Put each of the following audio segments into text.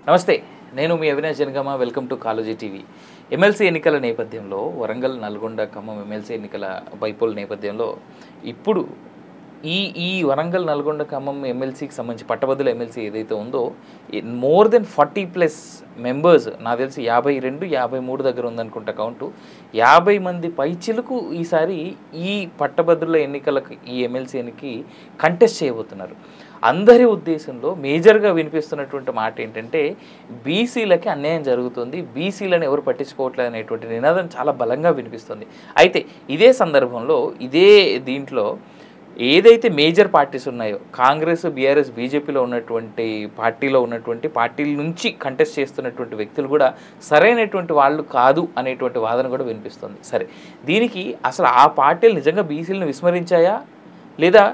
నమస్తే, నేను మీ Avinash Janagama. Welcome to Kaloji TV. MLC ఎన్నికల నేపథ్యంలో వరంగల్, నల్గొండ, ఖమ్మం ఎమ్మెల్సీ ఎన్నికల బైపోల్ నేపథ్యంలో ఇప్పుడు ఈ వరంగల్, నల్గొండ, ఖమ్మం ఎమ్మెల్సీకి సంబంధించి పట్టభద్రుల ఎమ్మెల్సీ ఏదైతే ఉందో మోర్ దెన్ 40+ మెంబర్స్, నాకు తెలిసి 52, 53 దగ్గర ఉందనుకుంటా కౌంటు. 50 మంది పైచిలకు ఈసారి ఈ పట్టభద్రుల ఎన్నికలకు ఈ ఎమ్మెల్సీ ఎన్నికకి కంటెస్ట్ చేయబోతున్నారు. అందరి ఉద్దేశంలో మేజర్గా వినిపిస్తున్నటువంటి మాట ఏంటంటే బీసీలకి అన్యాయం జరుగుతుంది, బీసీలను ఎవరు పట్టించుకోవట్లేదు అనేటువంటి నినాదం చాలా బలంగా వినిపిస్తుంది. అయితే ఇదే సందర్భంలో దీంట్లో ఏదైతే మేజర్ పార్టీస్ ఉన్నాయో కాంగ్రెస్, బీఆర్ఎస్, బీజేపీలో ఉన్నటువంటి పార్టీల నుంచి కంటెస్ట్ చేస్తున్నటువంటి వ్యక్తులు కూడా సరైనటువంటి వాళ్ళు కాదు అనేటువంటి వాదన కూడా వినిపిస్తుంది. సరే, దీనికి అసలు ఆ పార్టీలు నిజంగా బీసీలను విస్మరించాయా లేదా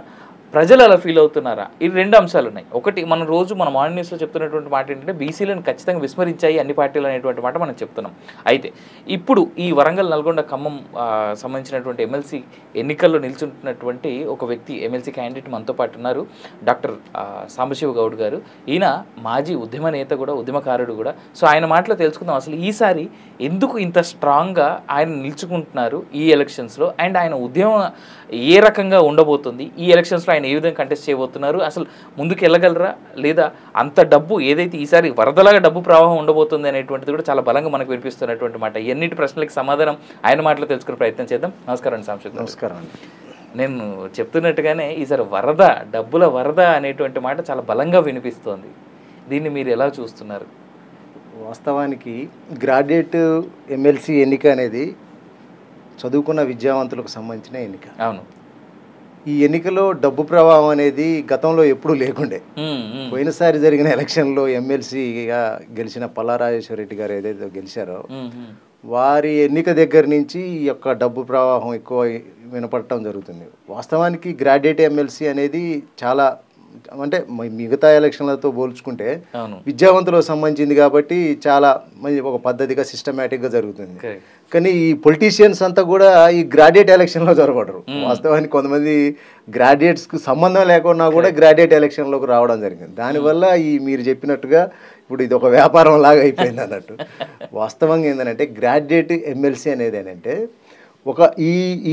ప్రజలు అలా ఫీల్ అవుతున్నారా? ఈ రెండు అంశాలు ఉన్నాయి. ఒకటి, మన మార్నింగ్ న్యూస్లో చెప్తున్నటువంటి మాట ఏంటంటే బీసీలను ఖచ్చితంగా విస్మరించాయి అన్ని పార్టీలు అనేటువంటి మాట మనం చెప్తున్నాం. అయితే ఇప్పుడు ఈ వరంగల్, నల్గొండ, ఖమ్మం సంబంధించినటువంటి ఎమ్మెల్సీ ఎన్నికల్లో నిల్చుంటున్నటువంటి ఒక వ్యక్తి, ఎమ్మెల్సీ క్యాండిడేట్ మనతో పాటు ఉన్నారు, డాక్టర్ సాంబశివ గౌడ్ గారు. ఈయన మాజీ ఉద్యమ నేత కూడా, ఉద్యమకారుడు కూడా. సో ఆయన మాటలో తెలుసుకుందాం అసలు ఈసారి ఎందుకు ఇంత స్ట్రాంగ్గా ఆయన నిల్చుకుంటున్నారు ఈ ఎలక్షన్స్లో, అండ్ ఆయన ఉద్యమం ఏ రకంగా ఉండబోతుంది, ఈ ఎలక్షన్స్లో ఆయన ఏ విధంగా కంటెస్ట్ చేయబోతున్నారు, అసలు ముందుకు వెళ్ళగలరా లేదా, అంత డబ్బు ఏదైతే ఈసారి వరదలాగా డబ్బు ప్రవాహం ఉండబోతుంది అనేటువంటిది కూడా చాలా బలంగా మనకు వినిపిస్తున్నటువంటి మాట. ఎన్నిటి ప్రశ్నలకి సమాధానం ఆయన మాటలో తెలుసుకునే ప్రయత్నం చేద్దాం. నమస్కారం అండి సాంబశివ. నమస్కారం అండి. నేను చెప్తున్నట్టుగానే ఈసారి డబ్బుల వరద అనేటువంటి మాట చాలా బలంగా వినిపిస్తోంది. దీన్ని మీరు ఎలా చూస్తున్నారు? వాస్తవానికి గ్రాడ్యుయేట్ ఎమ్మెల్సీ ఎన్నిక అనేది చదువుకున్న విద్యావంతులకు సంబంధించిన ఎన్నిక. అవును. ఈ ఎన్నికలో డబ్బు ప్రవాహం అనేది గతంలో ఎప్పుడూ లేకుండే. పోయినసారి జరిగిన ఎలక్షన్లో ఎమ్మెల్సీగా గెలిచిన పల్లారాజేశ్వర రెడ్డి గారు ఏదైతే గెలిచారో వారి ఎన్నిక దగ్గర నుంచి ఈ యొక్క డబ్బు ప్రవాహం ఎక్కువ వినపడటం జరుగుతుంది. వాస్తవానికి గ్రాడ్యుయేట్ ఎమ్మెల్సీ అనేది చాలా, అంటే మిగతా ఎలక్షన్లతో పోల్చుకుంటే విద్యావంతులకు సంబంధించింది కాబట్టి చాలా ఒక పద్ధతిగా సిస్టమేటిక్గా జరుగుతుంది. కానీ ఈ పొలిటీషియన్స్ అంతా కూడా ఈ గ్రాడ్యుయేట్ ఎలక్షన్లో జరగడరు. వాస్తవానికి కొంతమంది గ్రాడ్యుయేట్స్కి సంబంధం లేకుండా కూడా గ్రాడ్యుయేట్ ఎలక్షన్లోకి రావడం జరిగింది. దానివల్ల మీరు చెప్పినట్టుగా ఇప్పుడు ఇది ఒక వ్యాపారం లాగా అయిపోయింది అన్నట్టు. వాస్తవంగా ఏంటంటే గ్రాడ్యుయేట్ ఎమ్మెల్సీ అనేది ఏంటంటే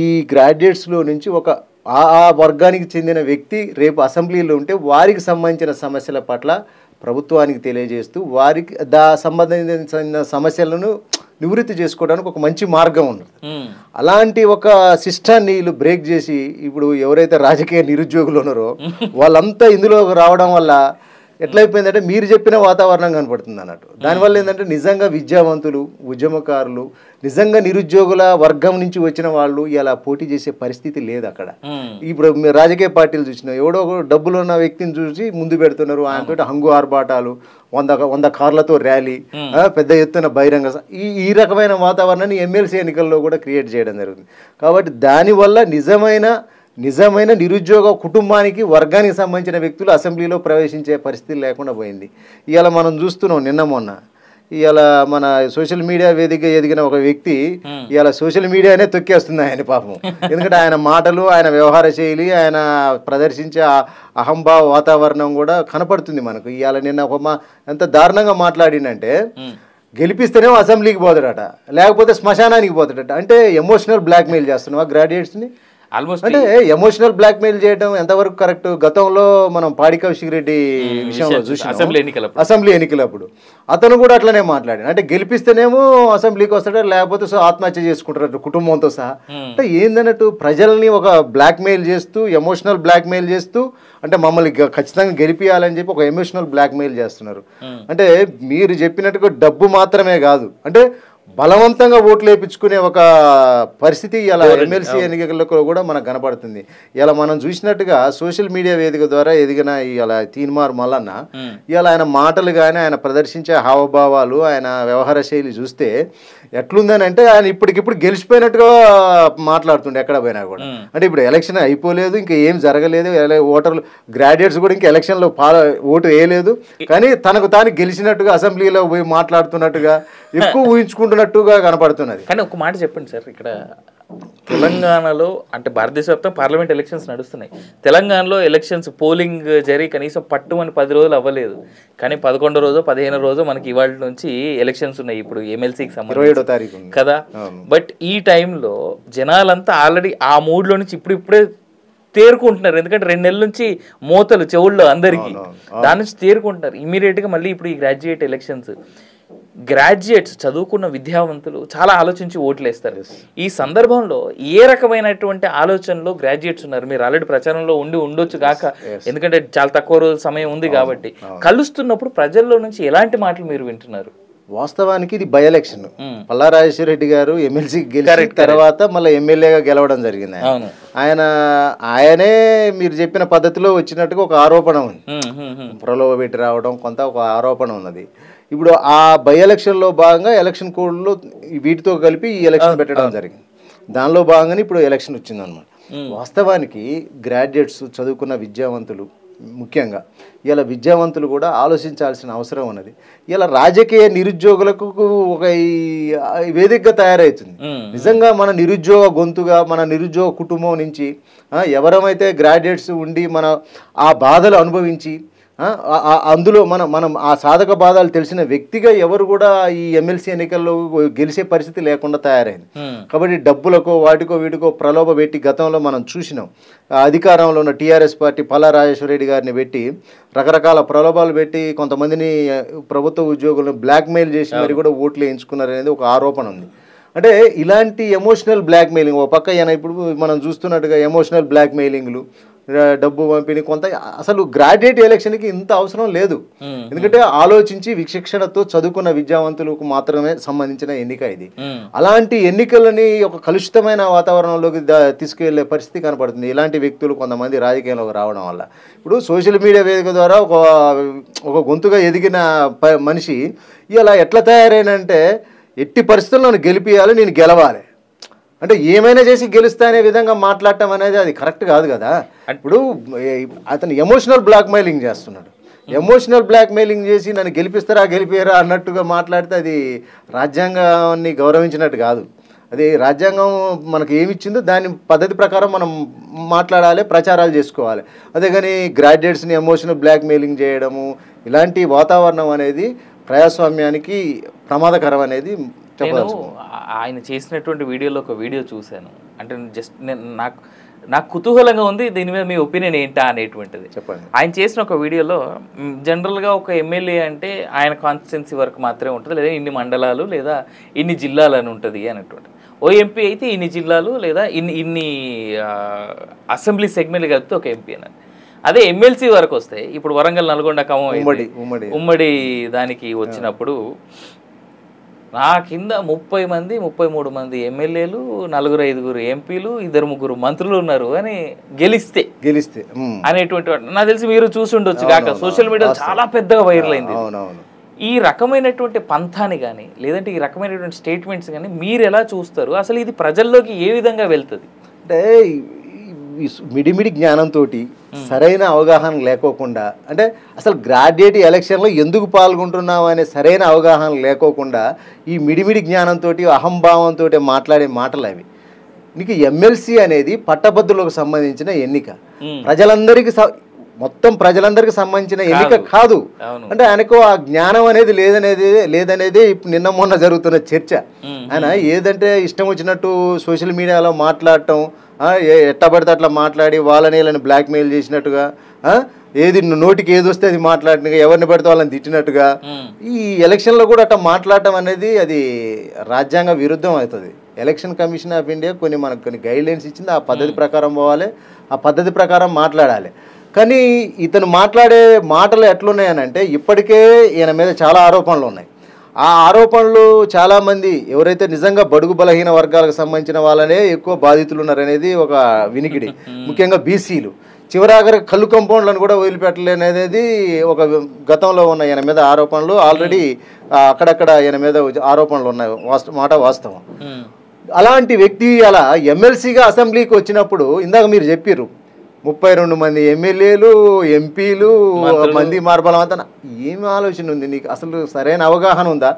ఈ గ్రాడ్యుయేట్స్లో నుంచి ఒక ఆ వర్గానికి చెందిన వ్యక్తి రేపు అసెంబ్లీలో ఉంటే వారికి సంబంధించిన సమస్యల పట్ల ప్రభుత్వానికి తెలియజేస్తూ వారికి సంబంధించిన సమస్యలను నివృత్తి చేసుకోవడానికి ఒక మంచి మార్గం ఉంది. అలాంటి ఒక సిస్టాన్ని వీళ్ళు బ్రేక్ చేసి ఇప్పుడు ఎవరైతే రాజకీయ నిరుద్యోగులు ఉన్నారో వాళ్ళంతా ఇందులో రావడం వల్ల ఎట్లయిపోయిందంటే మీరు చెప్పిన వాతావరణం కనపడుతుంది అన్నట్టు. దానివల్ల ఏంటంటే నిజంగా విద్యావంతులు, ఉద్యమకారులు, నిజంగా నిరుద్యోగుల వర్గం నుంచి వచ్చిన వాళ్ళు ఇలా పోటీ చేసే పరిస్థితి లేదు అక్కడ. ఇప్పుడు రాజకీయ పార్టీలు చూసినా ఎవడో డబ్బులు ఉన్న వ్యక్తిని చూసి ముందు పెడుతున్నారు. ఆయనతో హంగు ఆర్భాటాలు, 100 కార్లతో ర్యాలీ, పెద్ద ఎత్తున బహిరంగ ఈ రకమైన వాతావరణాన్ని ఎమ్మెల్సీ ఎన్నికల్లో కూడా క్రియేట్ చేయడం జరుగుతుంది. కాబట్టి దానివల్ల నిజమైన నిరుద్యోగ కుటుంబానికి, వర్గానికి సంబంధించిన వ్యక్తులు అసెంబ్లీలో ప్రవేశించే పరిస్థితి లేకుండా పోయింది. ఇవాళ మనం చూస్తున్నాం, నిన్న మొన్న ఇవాళ మన సోషల్ మీడియా వేదిక ఎదిగిన ఒక వ్యక్తి ఇవాళ సోషల్ మీడియానే తొక్కేస్తుంది ఆయన పాపం. ఎందుకంటే ఆయన మాటలు, ఆయన వ్యవహార శైలి, ఆయన ప్రదర్శించే అహంభావ వాతావరణం కూడా కనపడుతుంది మనకు. ఇవాళ నిన్న ఎంత దారుణంగా మాట్లాడిందంటే గెలిపిస్తేనేమో అసెంబ్లీకి పోతాడట, లేకపోతే శ్మశానానికి పోతాడట. అంటే ఎమోషనల్ బ్లాక్మెయిల్ చేస్తున్నావా గ్రాడ్యుయేట్స్ని? అంటే ఎమోషనల్ బ్లాక్మెయిల్ చేయడం ఎంతవరకు కరెక్ట్? గతంలో మనం పాడి కౌశిక్ రెడ్డి విషయంలో చూసాం, అసెంబ్లీ ఎన్నికలప్పుడు అతను కూడా అట్లనే మాట్లాడాడు. అంటే గెలిపిస్తేనేమో అసెంబ్లీకి వస్తాడు, లేకపోతే ఆత్మహత్య చేసుకుంటారు కుటుంబంతో సహా. అంటే ఏందన్నట్టు ప్రజల్ని ఒక బ్లాక్మెయిల్ చేస్తూ, ఎమోషనల్ బ్లాక్మెయిల్ చేస్తూ, అంటే మమ్మల్ని ఖచ్చితంగా గెలిపియాలని చెప్పి ఒక ఎమోషనల్ బ్లాక్మెయిల్ చేస్తున్నారు. అంటే మీరు చెప్పినట్టుగా డబ్బు మాత్రమే కాదు, అంటే బలవంతంగా ఓట్లు వేయించుకునే ఒక పరిస్థితి ఇలా ఎమ్మెల్సీ ఎన్నికల్లో కూడా మనకు కనపడుతుంది. ఇలా మనం చూసినట్టుగా సోషల్ మీడియా వేదిక ద్వారా ఎదిగిన ఇలా తీన్మార్ మల్లన్న ఇలా ఆయన మాటలు కానీ, ఆయన ప్రదర్శించే హావభావాలు, ఆయన వ్యవహార శైలి చూస్తే ఎట్లుందని అంటే ఆయన ఇప్పటికిప్పుడు గెలిచిపోయినట్టుగా మాట్లాడుతుండే ఎక్కడ పోయినా కూడా. అంటే ఇప్పుడు ఎలక్షన్ అయిపోలేదు, ఇంకా ఏం జరగలేదు, ఓటర్లు గ్రాడ్యుయేట్స్ కూడా ఇంకా ఎలక్షన్లో ఓటు వేయలేదు, కానీ తనకు తాను గెలిచినట్టుగా అసెంబ్లీలో పోయి మాట్లాడుతున్నట్టుగా ఎక్కువ ఊహించుకుంటున్నట్టుగా కనపడుతున్నది. కానీ ఒక మాట చెప్పండి సార్, ఇక్కడ తెలంగాణలో అంటే భారతదేశ వ్యాప్తం పార్లమెంట్ ఎలక్షన్స్ నడుస్తున్నాయి. తెలంగాణలో ఎలక్షన్స్ పోలింగ్ జరిగి కనీసం పట్టుమని 10 రోజులు అవ్వలేదు. కానీ 11వ రోజు 15వ రోజు మనకి ఇవాళ నుంచి ఎలక్షన్స్ ఉన్నాయి. ఇప్పుడు ఎమ్మెల్సీకి సంబంధించి కదా. బట్ ఈ టైంలో జనాలంతా ఆల్రెడీ ఆ మూడ్లో నుంచి ఇప్పుడే తేరుకుంటున్నారు. ఎందుకంటే 2 నెలల నుంచి మోతలు చెవుల్లో అందరికీ, దాని నుంచి తేరుకుంటున్నారు. ఇమీడియట్గా మళ్ళీ ఇప్పుడు ఈ గ్రాడ్యుయేట్స్ చదువుకున్న విద్యావంతులు చాలా ఆలోచించి ఓట్లు వేస్తారు. ఈ సందర్భంలో ఏ రకమైనటువంటి ఆలోచనలో గ్రాడ్యుయేట్స్ ఉన్నారు? మీరు ఆల్రెడీ ప్రచారంలో ఉండొచ్చు కాక, ఎందుకంటే చాలా తక్కువ రోజుల సమయం ఉంది కాబట్టి, కలుస్తున్నప్పుడు ప్రజల్లో నుంచి ఎలాంటి మాటలు మీరు వింటున్నారు? వాస్తవానికి ఇది బై ఎలక్షన్. పల్లా రాజేశ్వర రెడ్డి గారు ఎమ్మెల్సీ గెలిచిన తర్వాత మళ్ళీ ఎమ్మెల్యేగా గెలవడం జరిగింది. ఆయనే మీరు చెప్పిన పద్ధతిలో వచ్చినట్టుగా ఒక ఆరోపణ ఉంది. ప్రలోభ పెట్టి రావడం కొంత ఒక ఆరోపణ ఉన్నది. ఇప్పుడు ఆ బై ఎలక్షన్లో భాగంగా ఎలక్షన్ కోడ్లో వీటితో కలిపి ఈ ఎలక్షన్ పెట్టడం జరిగింది. దానిలో భాగంగానే ఇప్పుడు ఎలక్షన్ వచ్చిందనమాట. వాస్తవానికి గ్రాడ్యుయేట్స్ చదువుకున్న విద్యావంతులు ముఖ్యంగా ఇలా విద్యావంతులు కూడా ఆలోచించాల్సిన అవసరం ఉన్నది. ఇలా రాజకీయ నిరుద్యోగులకు ఒక వేదికగా తయారవుతుంది. నిజంగా మన నిరుద్యోగ గొంతుగా మన నిరుద్యోగ కుటుంబం నుంచి ఎవరమైతే గ్రాడ్యుయేట్స్ ఉండి మన ఆ బాధలు అనుభవించి అందులో మనం ఆ సాధక బాధలు తెలిసిన వ్యక్తిగా ఎవరు కూడా ఈ ఎమ్మెల్సీ ఎన్నికల్లో గెలిచే పరిస్థితి లేకుండా తయారైంది. కాబట్టి డబ్బులకో వాటికో వీటికో ప్రలోభ పెట్టి గతంలో మనం చూసినాం. అధికారంలో ఉన్న టీఆర్ఎస్ పార్టీ పల్లా రాజేశ్వర రెడ్డి గారిని పెట్టి రకరకాల ప్రలోభాలు పెట్టి కొంతమందిని ప్రభుత్వ ఉద్యోగులను బ్లాక్మెయిల్ చేసి మరి కూడా ఓట్లు వేయించుకున్నారు అనేది ఒక ఆరోపణ ఉంది. అంటే ఇలాంటి ఎమోషనల్ బ్లాక్మెయిలింగ్ ఒక పక్క ఇప్పుడు మనం చూస్తున్నట్టుగా ఎమోషనల్ బ్లాక్మెయిలింగ్లు, డబ్బు పంపిణీ కొంత అసలు గ్రాడ్యుయేట్ ఎలక్షన్కి ఇంత అవసరం లేదు. ఎందుకంటే ఆలోచించి విచక్షణతో చదువుకున్న విద్యావంతులకు మాత్రమే సంబంధించిన ఎన్నిక ఇది. అలాంటి ఎన్నికలని ఒక కలుషితమైన వాతావరణంలోకి తీసుకెళ్లే పరిస్థితి కనపడుతుంది ఇలాంటి వ్యక్తులు కొంతమంది రాజకీయంలోకి రావడం వల్ల. ఇప్పుడు సోషల్ మీడియా వేదిక ద్వారా ఒక గొంతుగా ఎదిగిన మనిషి ఇలా ఎట్లా తయారైనంటే ఎట్టి పరిస్థితుల్లో నన్ను గెలిపియాలి, నేను గెలవాలి అంటే ఏమైనా చేసి గెలుస్తా అనే విధంగా మాట్లాడటం అనేది అది కరెక్ట్ కాదు కదా. ఇప్పుడు అతను ఎమోషనల్ బ్లాక్మెయిలింగ్ చేస్తున్నాడు. ఎమోషనల్ బ్లాక్మెయిలింగ్ చేసి నన్ను గెలిపియరా అన్నట్టుగా మాట్లాడితే అది రాజ్యాంగాన్ని గౌరవించినట్టు కాదు. అది రాజ్యాంగం మనకు ఏమిచ్చిందో దాని పద్ధతి ప్రకారం మనం మాట్లాడాలి, ప్రచారాలు చేసుకోవాలి. అదే కానీ గ్రాడ్యుయేట్స్ని ఎమోషనల్ బ్లాక్మెయిలింగ్ చేయడము ఇలాంటి వాతావరణం అనేది ప్రజాస్వామ్యానికి ప్రమాదకరం అనేది నేను ఆయన చేసినటువంటి వీడియోలో ఒక వీడియో చూశాను. అంటే జస్ట్ నాకు కుతూహలంగా ఉంది, దీని మీద మీ ఒపీనియన్ ఏంటా అనేటువంటిది. చెప్పండి. ఆయన చేసిన ఒక వీడియోలో జనరల్గా ఒక ఎమ్మెల్యే అంటే ఆయన కాన్స్టిట్యున్సీ వరకు మాత్రమే ఉంటుంది, లేదా ఇన్ని మండలాలు లేదా ఇన్ని జిల్లాలు అని ఉంటుంది అన్నటువంటి. ఓ ఎంపీ అయితే ఇన్ని జిల్లాలు లేదా ఇన్ని అసెంబ్లీ సెగ్మెంట్లు కలిపితే ఒక ఎంపీ అన్నది. అదే ఎమ్మెల్సీ వరకు వస్తే ఇప్పుడు వరంగల్, నల్గొండ, ఖమ్మం ఉమ్మడి దానికి వచ్చినప్పుడు నా కింద 30 మంది 33 మంది ఎమ్మెల్యేలు, 4-5 ఎంపీలు, 2-3 మంత్రులు ఉన్నారు అని గెలిస్తే అనేటువంటి నాకు తెలిసి మీరు చూసి ఉండొచ్చు కాక సోషల్ మీడియాలో చాలా పెద్దగా వైరల్ అయింది. ఈ రకమైనటువంటి పంథాని కానీ లేదంటే ఈ రకమైనటువంటి స్టేట్మెంట్స్ కానీ మీరు ఎలా చూస్తారు? అసలు ఇది ప్రజల్లోకి ఏ విధంగా వెళ్తుంది? అంటే మిడిమిడి జ్ఞానంతో సరైన అవగాహన లేకోకుండా, అంటే అసలు గ్రాడ్యుయేట్ ఎలక్షన్లో ఎందుకు పాల్గొంటున్నాం అనే సరైన అవగాహన లేకోకుండా ఈ మిడిమిడి జ్ఞానంతో అహంభావంతో మాట్లాడే మాటలు అవి. నీకు ఎమ్మెల్సీ అనేది పట్టభద్రులకు సంబంధించిన ఎన్నిక, మొత్తం ప్రజలందరికీ సంబంధించిన ఎన్నిక కాదు. అంటే ఆయనకు ఆ జ్ఞానం అనేది లేదనేది నిన్న మొన్న జరుగుతున్న చర్చ. ఆయన ఏదంటే ఇష్టం వచ్చినట్టు సోషల్ మీడియాలో మాట్లాడటం, ఎట్టబడితే అట్లా మాట్లాడి వాళ్ళని వీళ్ళని బ్లాక్మెయిల్ చేసినట్టుగా, ఏది నోటికి ఏది వస్తే అది మాట్లాడినట్టుగా, ఎవరిని పడితే వాళ్ళని తిట్టినట్టుగా ఈ ఎలక్షన్లో కూడా అట్లా మాట్లాడటం అనేది అది రాజ్యాంగ విరుద్ధం అవుతుంది. ఎలక్షన్ కమిషన్ ఆఫ్ ఇండియా మనకు కొన్ని గైడ్లైన్స్ ఇచ్చింది, ఆ పద్ధతి ప్రకారం పోవాలి, ఆ పద్ధతి ప్రకారం మాట్లాడాలి. కానీ ఇతను మాట్లాడే మాటలు ఎట్లున్నాయనంటే ఇప్పటికే ఈయన మీద చాలా ఆరోపణలు ఉన్నాయి. ఆ ఆరోపణలు చాలామంది ఎవరైతే నిజంగా బడుగు బలహీన వర్గాలకు సంబంధించిన వాళ్ళనే ఎక్కువ బాధితులు ఉన్నారనేది ఒక వినికిడి. ముఖ్యంగా బీసీలు చివరాఖరి కళ్ళు కంపౌండ్లను కూడా వదిలిపెట్టలేనేది ఒక గతంలో ఉన్న ఈయన మీద ఆరోపణలు. ఆల్రెడీ అక్కడక్కడ ఈయన మీద ఆరోపణలు ఉన్నాయి, మాట వాస్తవం. అలాంటి వ్యక్తి అలా ఎమ్మెల్సీగా అసెంబ్లీకి వచ్చినప్పుడు ఇందాక మీరు చెప్పారు 32 మంది ఎమ్మెల్యేలు, ఎంపీలు, మంది మార్బలం అంతా. ఏమి ఆలోచన ఉంది నీకు? అసలు సరైన అవగాహన ఉందా?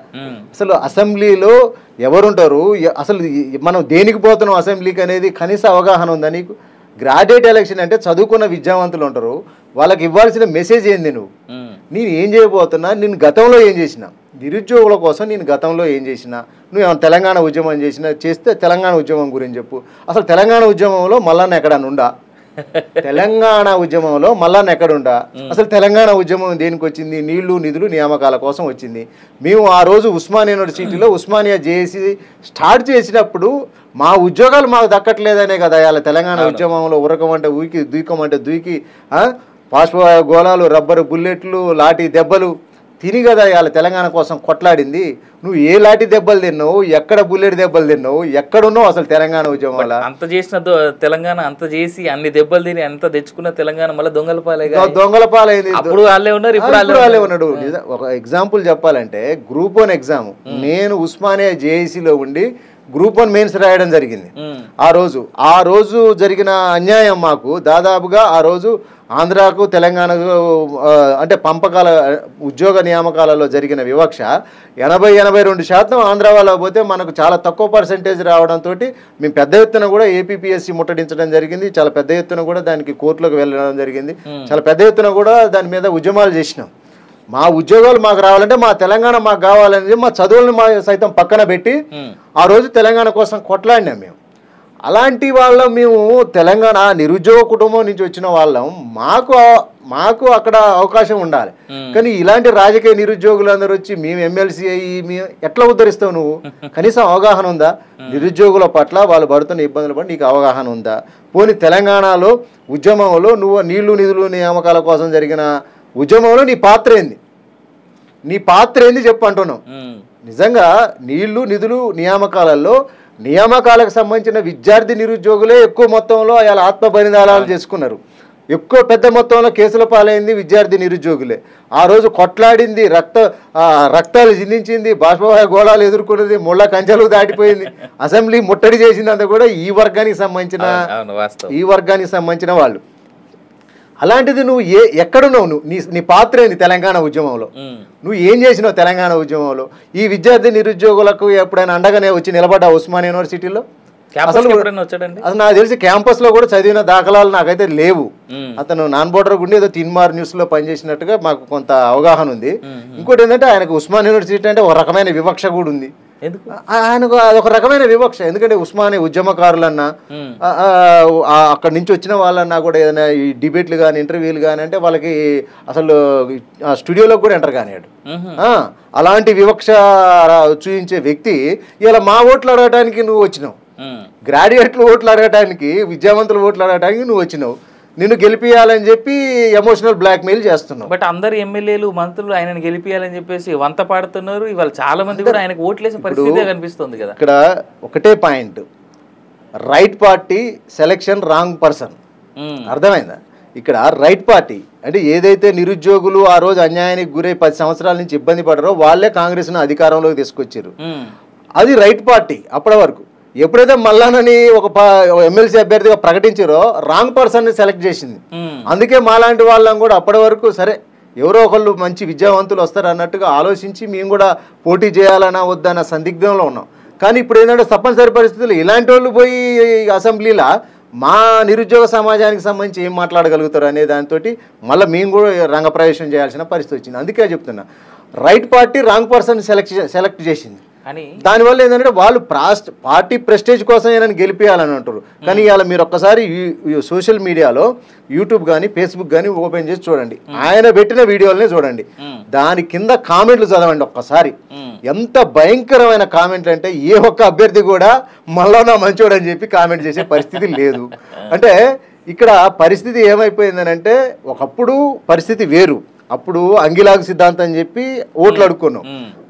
అసలు అసెంబ్లీలో ఎవరుంటారు, అసలు మనం దేనికి పోతున్నాం అసెంబ్లీకి అనేది కనీస అవగాహన ఉందా నీకు? గ్రాడ్యుయేట్ ఎలక్షన్ అంటే చదువుకున్న విద్యావంతులు ఉంటారు, వాళ్ళకి ఇవ్వాల్సిన మెసేజ్ ఏంది? నేను ఏం చేయబోతున్నా, నేను గతంలో ఏం చేసిన, నిరుద్యోగుల కోసం నేను గతంలో ఏం చేసినా, నువ్వు ఏమైనా తెలంగాణ ఉద్యమం చేస్తే తెలంగాణ ఉద్యమం గురించి చెప్పు. అసలు తెలంగాణ ఉద్యమంలో మల్లన్న ఎక్కడన్నా ఉండా? తెలంగాణ ఉద్యమంలో మల్లన్న ఎక్కడుండా? అసలు తెలంగాణ ఉద్యమం దేనికి వచ్చింది? నీళ్లు నిధులు నియామకాల కోసం వచ్చింది. మేము ఆ రోజు ఉస్మానియా యూనివర్సిటీలో ఉస్మానియా జేఏసీ స్టార్ట్ చేసినప్పుడు మా ఉద్యోగాలు మాకు దక్కట్లేదనే కదా ఇలా తెలంగాణ ఉద్యమంలో ఉరకమంటే ఊకి, దూకమంటే దూకి, పాశ్వ గోళాలు, రబ్బరు బుల్లెట్లు, లాఠీ దెబ్బలు తిని కదా ఇవాళ తెలంగాణ కోసం కొట్లాడింది. నువ్వు ఏ లాఠీ దెబ్బలు తిన్నావు, ఎక్కడ బుల్లెట్ దెబ్బలు తిన్నావు, ఎక్కడున్నావు అసలు తెలంగాణ ఉద్యమం వల్ల? అంత చేసిన తెలంగాణ, అంత చేసి అన్ని దెబ్బలు తిని అంత తెచ్చుకున్న తెలంగాణ మళ్ళీ దొంగల పాలైంది. అప్పుడు వాళ్ళే ఉన్నారు, ఇప్పుడు వాళ్ళే ఉన్నాడు. ఒక ఎగ్జాంపుల్ చెప్పాలంటే గ్రూప్ 1 ఎగ్జామ్ నేను ఉస్మానియా జేఏసీలో ఉండి గ్రూప్ 1 మెయిన్స్ రాయడం జరిగింది. ఆ రోజు జరిగిన అన్యాయం మాకు దాదాపుగా ఆ రోజు ఆంధ్రాకు తెలంగాణకు అంటే పంపకాల ఉద్యోగ నియామకాలలో జరిగిన వివక్ష 80-82% ఆంధ్ర వాళ్ళకి పోతే మనకు చాలా తక్కువ పర్సెంటేజ్ రావడంతో మేము పెద్ద ఎత్తున కూడా ఏపీపీఎస్సీ ముట్టడించడం జరిగింది. చాలా పెద్ద ఎత్తున కూడా దానికి కోర్టులకు వెళ్ళడం జరిగింది. చాలా పెద్ద ఎత్తున కూడా దాని మీద ఉద్యమాలు చేసినాం. మా ఉద్యోగాలు మాకు రావాలంటే, మా తెలంగాణ మాకు కావాలనేది మా చదువులను మా సైతం పక్కన పెట్టి ఆ రోజు తెలంగాణ కోసం కొట్లాడినాం మేము. అలాంటి వాళ్ళం మేము తెలంగాణ నిరుద్యోగ కుటుంబం నుంచి వచ్చిన వాళ్ళం, మాకు అక్కడ అవకాశం ఉండాలి. కానీ ఇలాంటి రాజకీయ నిరుద్యోగులు అందరూ వచ్చి మేము ఎమ్మెల్సీ అయ్యి మేము ఎట్లా ఉద్ధరిస్తావు? నువ్వు కనీసం అవగాహన ఉందా నిరుద్యోగుల పట్ల? వాళ్ళు పడుతున్న ఇబ్బందుల పట్ల నీకు అవగాహన ఉందా? పోనీ తెలంగాణలో ఉద్యమంలో నువ్వు నీళ్లు నిధులు నియామకాల కోసం జరిగిన ఉద్యమంలో నీ పాత్ర ఏంది చెప్పు అంటున్నాం. నిజంగా నీళ్లు నిధులు నియామకాలకు సంబంధించిన విద్యార్థి నిరుద్యోగులే ఎక్కువ మొత్తంలో అలా ఆత్మ బలిదానాలు చేసుకున్నారు. ఎక్కువ పెద్ద మొత్తంలో కేసుల పాలైంది విద్యార్థి నిరుద్యోగులే. ఆ రోజు కొట్లాడింది, రక్తాలు జిందించింది, బాష్పవాయు గోళాలు ఎదుర్కొన్నది, ముళ్ళ కంచెలు దాటిపోయింది, అసెంబ్లీ ముట్టడి చేసిందంతా కూడా ఈ వర్గానికి సంబంధించిన వాళ్ళు. అలాంటిది నువ్వు ఎక్కడున్నావు? నీ పాత్ర ఏంది తెలంగాణ ఉద్యమంలో? నువ్వు ఏం చేసినావు తెలంగాణ ఉద్యమంలో? ఈ విద్యార్థి నిరుద్యోగులకు ఎప్పుడైనా అండగానే వచ్చి నిలబడ్డా ఉస్మానియా యూనివర్సిటీలో? అసలు నాకు తెలిసి క్యాంపస్ లో కూడా చదివిన దాఖలాలు నాకైతే లేవు. అతను నాన్ బోర్డర్ గుండి ఏదో తిన్మార్ న్యూస్ లో పనిచేసినట్టుగా మాకు కొంత అవగాహన ఉంది. ఇంకోటి ఏంటంటే ఆయనకు ఉస్మానియా యూనివర్సిటీ అంటే ఒక రకమైన వివక్ష కూడా ఉంది. ఆయనకు అదొక రకమైన వివక్ష. ఎందుకంటే ఉస్మానియా ఉద్యమకారులన్నా అక్కడి నుంచి వచ్చిన వాళ్ళన్నా కూడా ఏదైనా ఈ డిబేట్లు కానీ ఇంటర్వ్యూలు కానీ అంటే వాళ్ళకి అసలు స్టూడియోలోకి కూడా ఎంటర్ కానివాడు. అలాంటి వివక్ష చూపించే వ్యక్తి ఇలా మా ఓట్లు అడగటానికి నువ్వు వచ్చినావు, గ్రాడ్యుయేట్లు ఓట్లు అడగటానికి, విద్యావంతులు ఓట్లు అడగటానికి నువ్వు వచ్చినావు. నిన్ను గెలిపియాలని చెప్పి ఎమోషనల్ బ్లాక్మెయిల్ చేస్తున్నావు. బట్ అందరు ఎమ్మెల్యేలు మంత్రులు ఆయనను గెలిపియాలని చెప్పేసి వంత పాడుతున్నారు. ఇవాళ చాలా మంది కూడా ఆయనకు ఓట్లేసే పరిస్థితి కనిపిస్తుంది కదా. ఇక్కడ ఒకటే point, right party selection wrong person. అర్థమైందా? ఇక్కడ రైట్ పార్టీ అంటే ఏదైతే నిరుద్యోగులు ఆ రోజు అన్యాయానికి గురై 10 సంవత్సరాల నుంచి ఇబ్బంది పడరో వాళ్ళే కాంగ్రెస్ను అధికారంలోకి తీసుకొచ్చారు. అది రైట్ పార్టీ అప్పటి వరకు. ఎప్పుడైతే మల్లానని ఒక ఎమ్మెల్సీ అభ్యర్థిగా ప్రకటించారో రాంగ్ పర్సన్ని సెలెక్ట్ చేసింది. అందుకే మాలాంటి వాళ్ళం కూడా అప్పటి వరకు సరే ఎవరో ఒకళ్ళు మంచి విద్యావంతులు వస్తారు అన్నట్టుగా ఆలోచించి మేము కూడా పోటీ చేయాలన్నా వద్దన్న సందిగ్ధంలో ఉన్నాం. కానీ ఇప్పుడు ఏంటంటే తప్పనిసరి పరిస్థితులు ఇలాంటి వాళ్ళు పోయి అసెంబ్లీలో మా నిరుద్యోగ సమాజానికి సంబంధించి ఏం మాట్లాడగలుగుతారు అనే దాంతో మళ్ళీ మేము కూడా రంగప్రవేశం చేయాల్సిన పరిస్థితి వచ్చింది. అందుకే చెప్తున్నా, right party wrong person select చేసింది. దానివల్ల ఏంటంటే వాళ్ళు పార్టీ ప్రెస్టేజ్ కోసం ఏమైనా గెలిపేయాలని అంటారు. కానీ ఇవాళ మీరు ఒక్కసారి సోషల్ మీడియాలో యూట్యూబ్ కానీ ఫేస్బుక్ కానీ ఓపెన్ చేసి చూడండి, ఆయన పెట్టిన వీడియోలనే చూడండి, దాని కింద కామెంట్లు చదవండి ఒక్కసారి. ఎంత భయంకరమైన కామెంట్లు అంటే ఏ ఒక్క అభ్యర్థి కూడా మళ్ళా మంచోడు అని చెప్పి కామెంట్ చేసే పరిస్థితి లేదు. అంటే ఇక్కడ పరిస్థితి ఏమైపోయిందని అంటే, ఒకప్పుడు పరిస్థితి వేరు. అప్పుడు అంగిలాగు సిద్ధాంతం అని చెప్పి ఓట్లు అడుక్కున్నాం,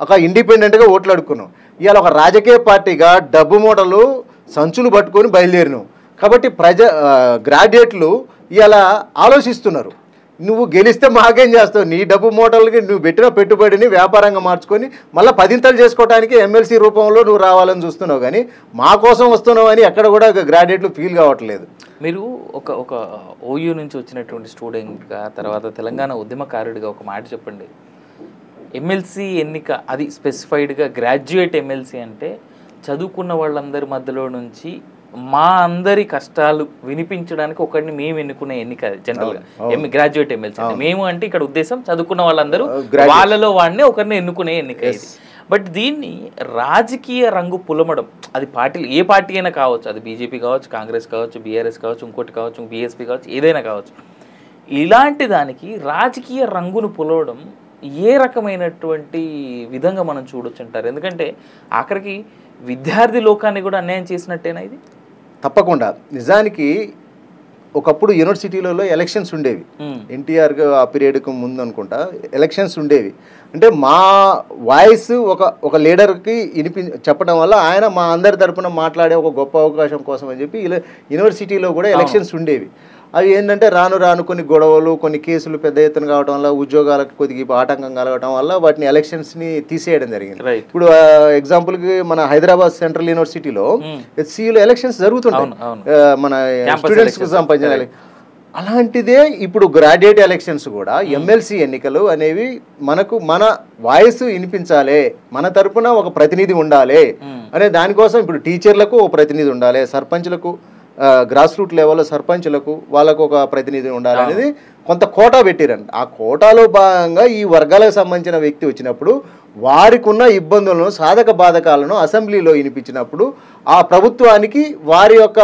ఒక ఇండిపెండెంట్గా ఓట్లు అడుక్కున్నాం. ఇవాళ ఒక రాజకీయ పార్టీగా డబ్బు మూటలు సంచులు పట్టుకొని బయలుదేరినాం. కాబట్టి గ్రాడ్యుయేట్లు ఇవాళ ఆలోచిస్తున్నారు, నువ్వు గెలిస్తే మాకేం చేస్తావు? నీ డబ్బు మూటలకి నువ్వు పెట్టిన పెట్టుబడిని వ్యాపారంగా మార్చుకొని మళ్ళీ 10 చేసుకోవడానికి ఎమ్మెల్సీ రూపంలో నువ్వు రావాలని చూస్తున్నావు, కానీ మా కోసం వస్తున్నావు అని ఎక్కడ కూడా గ్రాడ్యుయేట్లు ఫీల్ కావట్లేదు. మీరు ఒక ఓయూ నుంచి వచ్చినటువంటి స్టూడెంట్గా, తర్వాత తెలంగాణ ఉద్యమకారుడిగా ఒక మాట చెప్పండి. ఎమ్మెల్సీ ఎన్నిక అది స్పెసిఫైడ్గా గ్రాడ్యుయేట్ ఎమ్మెల్సీ అంటే చదువుకున్న వాళ్ళందరి మధ్యలో నుంచి మా అందరి కష్టాలు వినిపించడానికి ఒకరిని మేము ఎన్నుకునే ఎన్నిక జనరల్గా గ్రాడ్యుయేట్ ఎమ్మెల్సీ అంటే. మేము అంటే ఇక్కడ ఉద్దేశం చదువుకున్న వాళ్ళందరూ వాళ్ళలో వాడిని ఒకరిని ఎన్నుకునే ఎన్నిక ఇది. బట్ దీన్ని రాజకీయ రంగు పులమడం, అది పార్టీలు ఏ పార్టీ అయినా కావచ్చు, అది బీజేపీ కావచ్చు, కాంగ్రెస్ కావచ్చు, బీఆర్ఎస్ కావచ్చు, ఇంకోటి కావచ్చు, బీఎస్పీ కావచ్చు, ఏదైనా కావచ్చు, ఇలాంటి దానికి రాజకీయ రంగును పులవడం ఏ రకమైనటువంటి విధంగా మనం చూడొచ్చు అంటారు? ఎందుకంటే ఆఖరికి విద్యార్థి లోకాన్ని కూడా అన్యాయం చేసినట్టేనా ఇది? తప్పకుండా. నిజానికి ఒకప్పుడు యూనివర్సిటీలలో ఎలక్షన్స్ ఉండేవి. ఎన్టీఆర్ ఆ పీరియడ్కు ముందు అనుకుంటా ఎలక్షన్స్ ఉండేవి. అంటే మా వాయిస్ ఒక లీడర్కి చెప్పడం వల్ల ఆయన మా అందరి తరపున మాట్లాడే ఒక గొప్ప అవకాశం కోసం అని చెప్పి యూనివర్సిటీలో కూడా ఎలక్షన్స్ ఉండేవి. అవి ఏంటంటే రాను కొన్ని గొడవలు, కొన్ని కేసులు పెద్ద ఎత్తున కావడం వల్ల, ఉద్యోగాలకు కొద్దిగా ఆటంకం కలగడం వల్ల వాటిని ఎలక్షన్స్ని తీసేయడం జరిగింది. ఇప్పుడు ఎగ్జాంపుల్కి మన హైదరాబాద్ సెంట్రల్ యూనివర్సిటీలో హెచ్సియులో ఎలక్షన్స్ జరుగుతుంటాయి, మన స్టూడెంట్స్కి సంబంధించిన. అలాంటిదే ఇప్పుడు గ్రాడ్యుయేట్ ఎలక్షన్స్ కూడా ఎమ్మెల్సీ ఎన్నికలు అనేవి మన వాయిస్ వినిపించాలి, మన తరపున ఒక ప్రతినిధి ఉండాలి అనే దానికోసం ఇప్పుడు టీచర్లకు ఒక ప్రతినిధి ఉండాలి, సర్పంచ్లకు గ్రాస్ రూట్ లెవెల్లో సర్పంచ్లకు వాళ్ళకు ఒక ప్రతినిధి ఉండాలనేది కొంత కోటా పెట్టిరండి. ఆ కోటాలో భాగంగా ఈ వర్గాలకు సంబంధించిన వ్యక్తి వచ్చినప్పుడు వారికి ఉన్న ఇబ్బందులను, సాధక బాధకాలను అసెంబ్లీలో వినిపించినప్పుడు ఆ ప్రభుత్వానికి వారి యొక్క